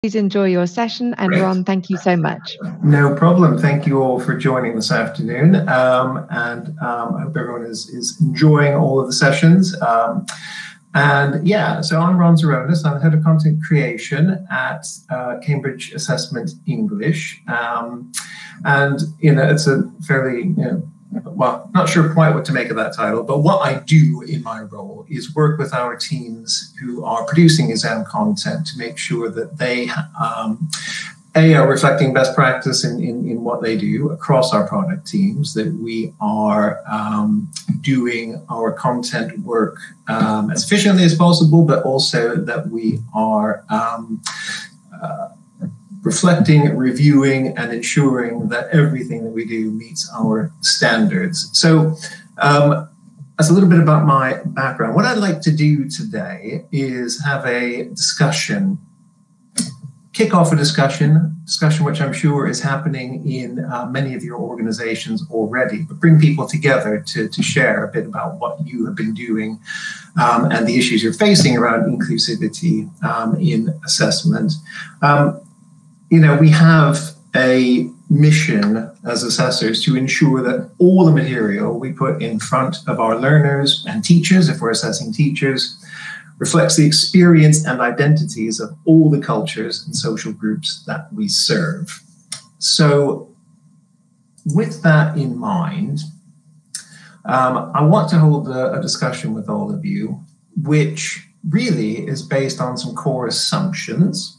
Please enjoy your session. And Great. Ron, thank you so much. No problem. Thank you all for joining this afternoon. I hope everyone is enjoying all of the sessions. So I'm Ron Zeronis. I'm the head of content creation at Cambridge Assessment English. It's a fairly, well, not sure quite what to make of that title, but what I do in my role is work with our teams who are producing exam content to make sure that they are reflecting best practice in what they do across our product teams, that we are doing our content work as efficiently as possible, but also that we are reflecting, reviewing, and ensuring that everything that we do meets our standards. So that's a little bit about my background. What I'd like to do today is have a discussion, kick off a discussion which I'm sure is happening in many of your organizations already, but bring people together to share a bit about what you have been doing and the issues you're facing around inclusivity in assessment. We have a mission as assessors to ensure that all the material we put in front of our learners and teachers, if we're assessing teachers, reflects the experience and identities of all the cultures and social groups that we serve. So with that in mind, I want to hold a discussion with all of you, which really is based on some core assumptions.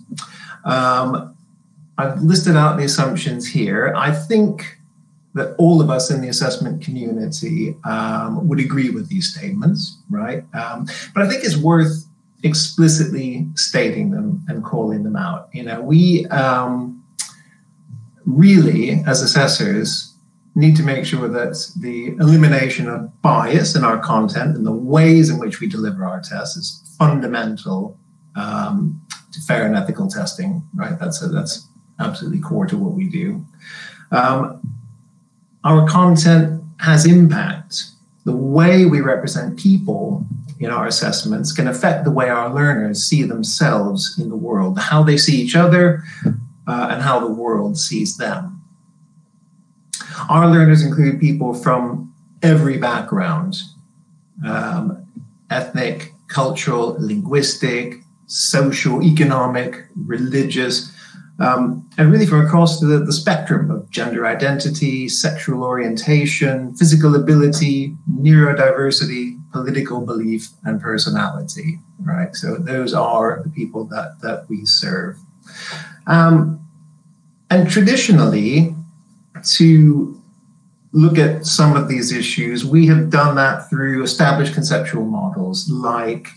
I've listed out the assumptions here. I think that all of us in the assessment community would agree with these statements, right? But I think it's worth explicitly stating them and calling them out. We really, as assessors, need to make sure that the elimination of bias in our content and the ways in which we deliver our tests is fundamental to fair and ethical testing, right? That's absolutely core to what we do. Our content has impact. The way we represent people in our assessments can affect the way our learners see themselves in the world, how they see each other, and how the world sees them. Our learners include people from every background, ethnic, cultural, linguistic, social, economic, religious, and really from across the spectrum of gender identity, sexual orientation, physical ability, neurodiversity, political belief, and personality, right? So those are the people that we serve. And traditionally, to look at some of these issues, we have done that through established conceptual models like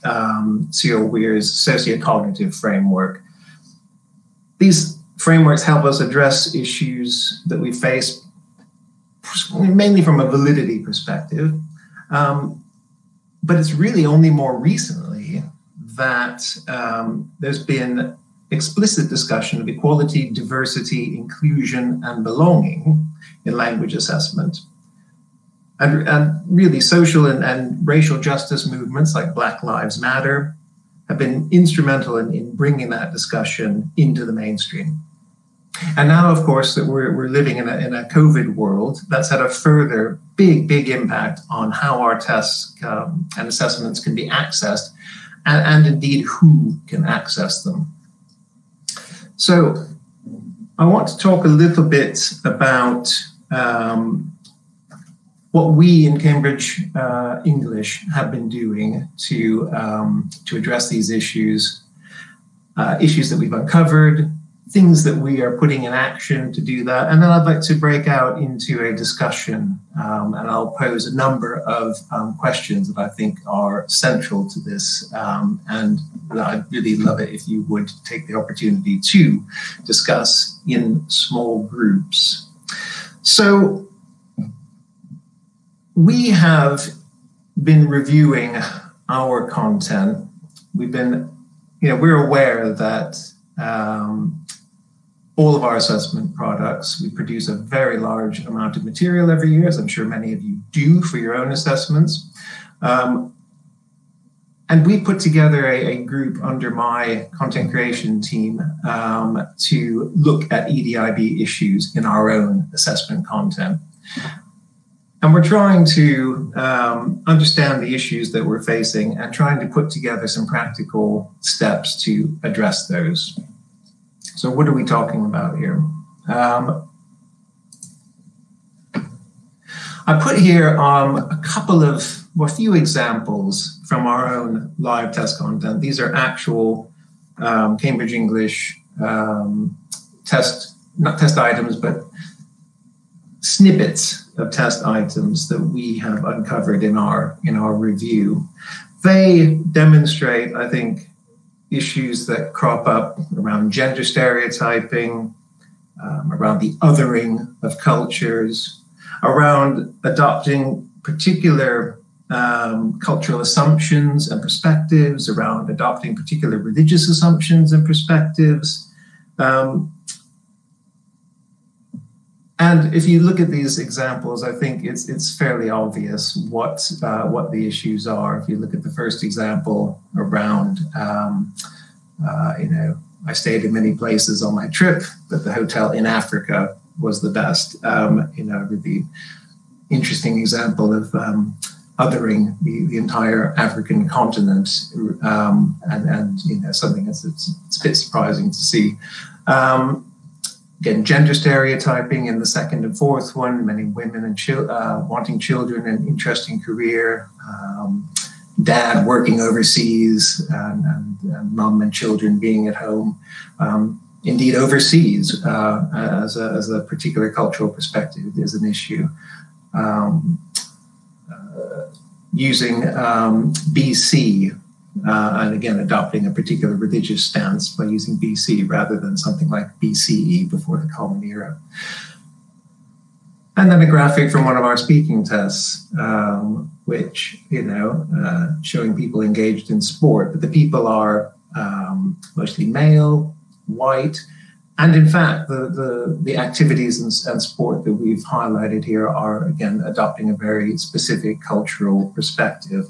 C.O. Weir's sociocognitive framework. These frameworks help us address issues that we face mainly from a validity perspective. But it's really only more recently that there's been explicit discussion of equality, diversity, inclusion, and belonging in language assessment. And really social and racial justice movements like Black Lives Matter have been instrumental in bringing that discussion into the mainstream. And now, of course, that we're living in a COVID world, that's had a further big impact on how our tests and assessments can be accessed, and indeed who can access them. So I want to talk a little bit about what we in Cambridge English have been doing to address these issues that we've uncovered, things that we are putting in action to do that. And then I'd like to break out into a discussion, and I'll pose a number of questions that I think are central to this. And I'd really love it if you would take the opportunity to discuss in small groups. So we have been reviewing our content. We're aware that all of our assessment products, we produce a very large amount of material every year, as I'm sure many of you do for your own assessments. And we put together a group under my content creation team to look at EDIB issues in our own assessment content. And we're trying to understand the issues that we're facing and trying to put together some practical steps to address those. So what are we talking about here? I put here a few examples from our own live test content. These are actual Cambridge English not test items, but snippets of test items that we have uncovered in our review. They demonstrate, I think, issues that crop up around gender stereotyping, around the othering of cultures, around adopting particular cultural assumptions and perspectives, around adopting particular religious assumptions and perspectives. And if you look at these examples, I think it's fairly obvious what the issues are. If you look at the first example around, I stayed in many places on my trip, but the hotel in Africa was the best. Really interesting example of othering the entire African continent, and something that's it's a bit surprising to see. Again, gender stereotyping in the second and fourth one, many women and wanting children, an interesting career, dad working overseas, and mum and children being at home. Indeed, overseas as a particular cultural perspective is an issue. Using BC, and again, adopting a particular religious stance by using BC rather than something like BCE, before the Common Era. And then a graphic from one of our speaking tests, which, showing people engaged in sport, but the people are mostly male, white, and in fact, the activities and sport that we've highlighted here are, again, adopting a very specific cultural perspective.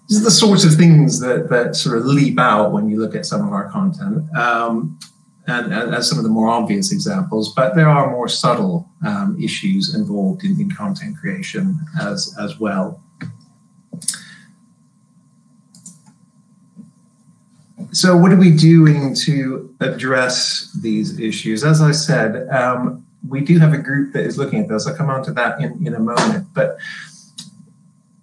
These are the sorts of things that sort of leap out when you look at some of our content, and as some of the more obvious examples, but there are more subtle issues involved in content creation as well. So what are we doing to address these issues? As I said, we do have a group that is looking at this. I'll come on to that in a moment, but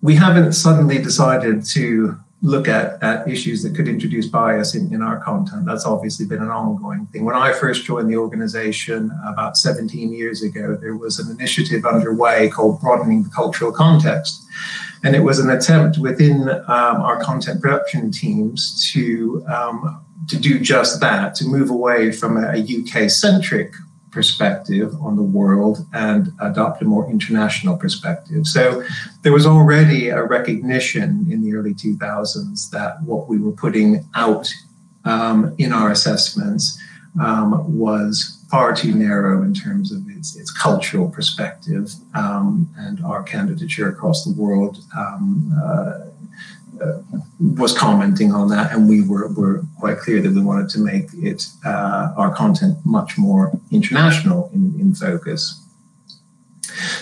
we haven't suddenly decided to look at issues that could introduce bias in our content. That's obviously been an ongoing thing. When I first joined the organization about 17 years ago, there was an initiative underway called Broadening the Cultural Context. And it was an attempt within our content production teams to do just that, to move away from a UK-centric perspective on the world and adopt a more international perspective. So there was already a recognition in the early 2000s that what we were putting out in our assessments was far too narrow in terms of its cultural perspective, and our candidature across the world was commenting on that, and we were quite clear that we wanted to make it our content much more international in focus.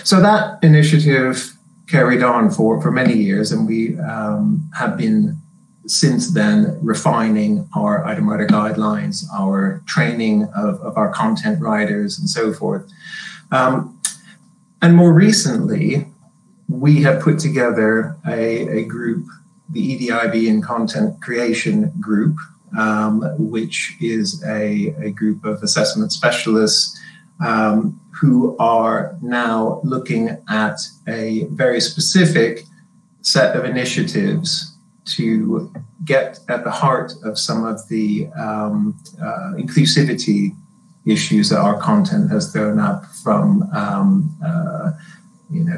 So that initiative carried on for many years, and we have been since then refining our item writer guidelines, our training of our content writers, and so forth. And more recently, we have put together a group, the EDIB and Content Creation Group, which is a group of assessment specialists who are now looking at a very specific set of initiatives to get at the heart of some of the inclusivity issues that our content has thrown up from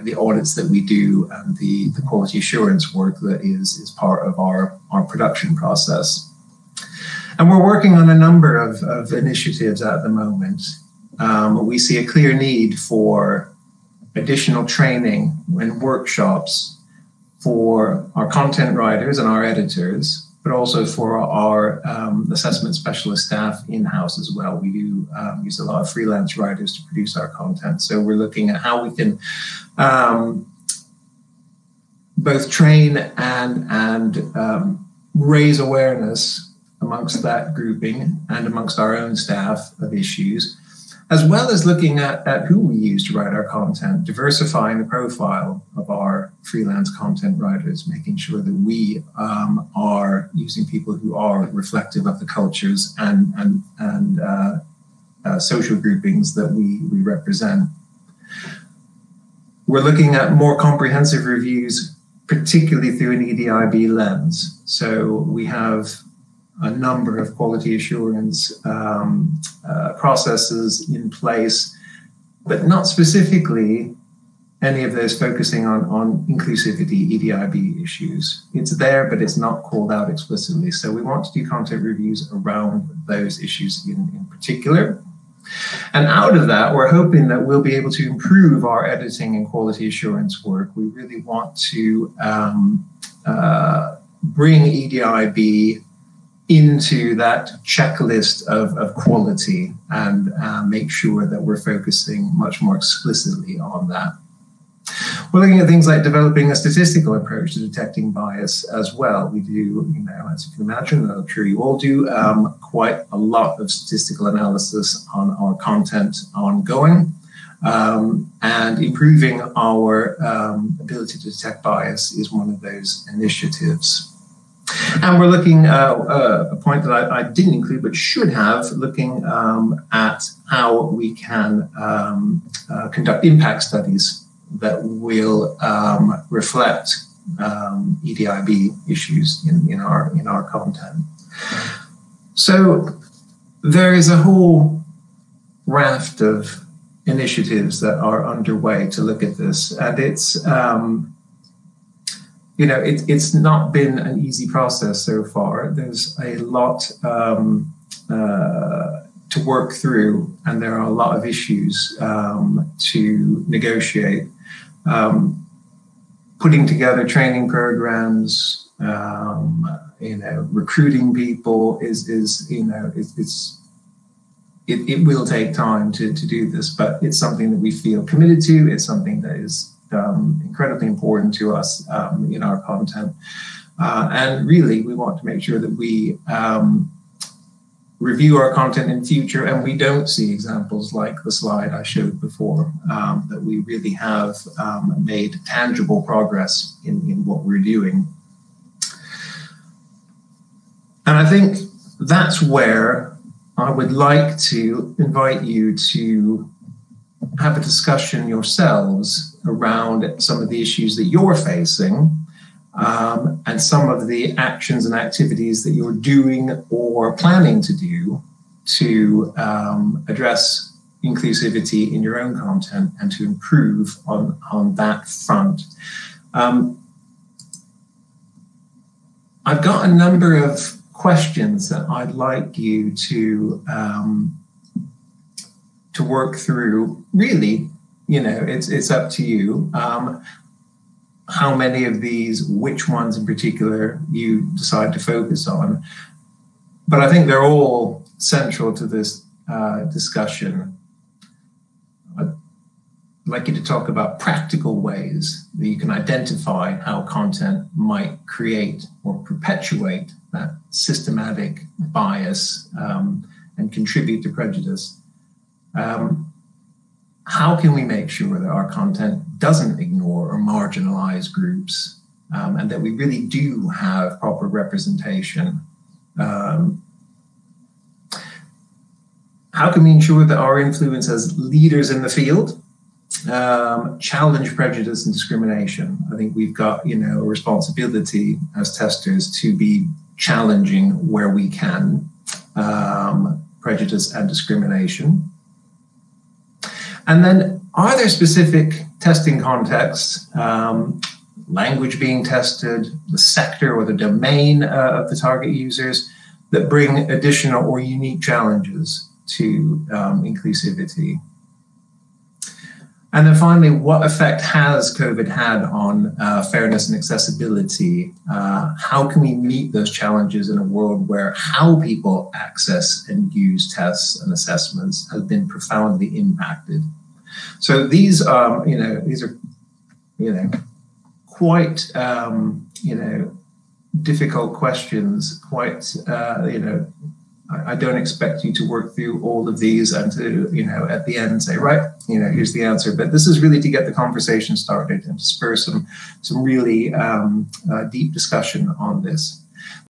the audits that we do and the quality assurance work that is part of our production process. And we're working on a number of initiatives at the moment. We see a clear need for additional training and workshops for our content writers and our editors, but also for our assessment specialist staff in-house as well. We do use a lot of freelance writers to produce our content. So we're looking at how we can both train and raise awareness amongst that grouping and amongst our own staff of issues, as well as looking at who we use to write our content, diversifying the profile of our freelance content writers, making sure that we are using people who are reflective of the cultures and social groupings that we represent. We're looking at more comprehensive reviews, particularly through an EDIB lens. So we have a number of quality assurance processes in place, but not specifically any of those focusing on inclusivity, EDIB issues. It's there, but it's not called out explicitly. So we want to do content reviews around those issues in particular. And out of that, we're hoping that we'll be able to improve our editing and quality assurance work. We really want to bring EDIB into that checklist of quality and make sure that we're focusing much more explicitly on that. We're looking at things like developing a statistical approach to detecting bias as well. We do, as you can imagine, I'm sure you all do, quite a lot of statistical analysis on our content ongoing, and improving our ability to detect bias is one of those initiatives. And we're looking at a point that I didn't include but should have, looking at how we can conduct impact studies that will reflect EDIB issues in our content. So there is a whole raft of initiatives that are underway to look at this, and it's it's not been an easy process so far. There's a lot to work through, and there are a lot of issues to negotiate. Putting together training programs, recruiting people it will take time to do this, but it's something that we feel committed to. It's something that is incredibly important to us in our content. And really, we want to make sure that we review our content in future and we don't see examples like the slide I showed before, that we really have made tangible progress in what we're doing. And I think that's where I would like to invite you to have a discussion yourselves around some of the issues that you're facing, and some of the actions and activities that you're doing or planning to do to address inclusivity in your own content and to improve on that front. I've got a number of questions that I'd like you to work through. Really, it's up to you. How many of these, which ones in particular you decide to focus on. But I think they're all central to this discussion. I'd like you to talk about practical ways that you can identify how content might create or perpetuate that systematic bias and contribute to prejudice. How can we make sure that our content doesn't ignore or marginalize groups, and that we really do have proper representation? How can we ensure that our influence as leaders in the field challenge prejudice and discrimination? I think we've got, a responsibility as testers to be challenging where we can prejudice and discrimination. And then, are there specific testing contexts, language being tested, the sector or the domain of the target users, that bring additional or unique challenges to inclusivity? And then finally, what effect has COVID had on fairness and accessibility? How can we meet those challenges in a world where how people access and use tests and assessments has been profoundly impacted? So these are quite difficult questions. I don't expect you to work through all of these and to, at the end say, right, here's the answer. But this is really to get the conversation started and to spur some really deep discussion on this.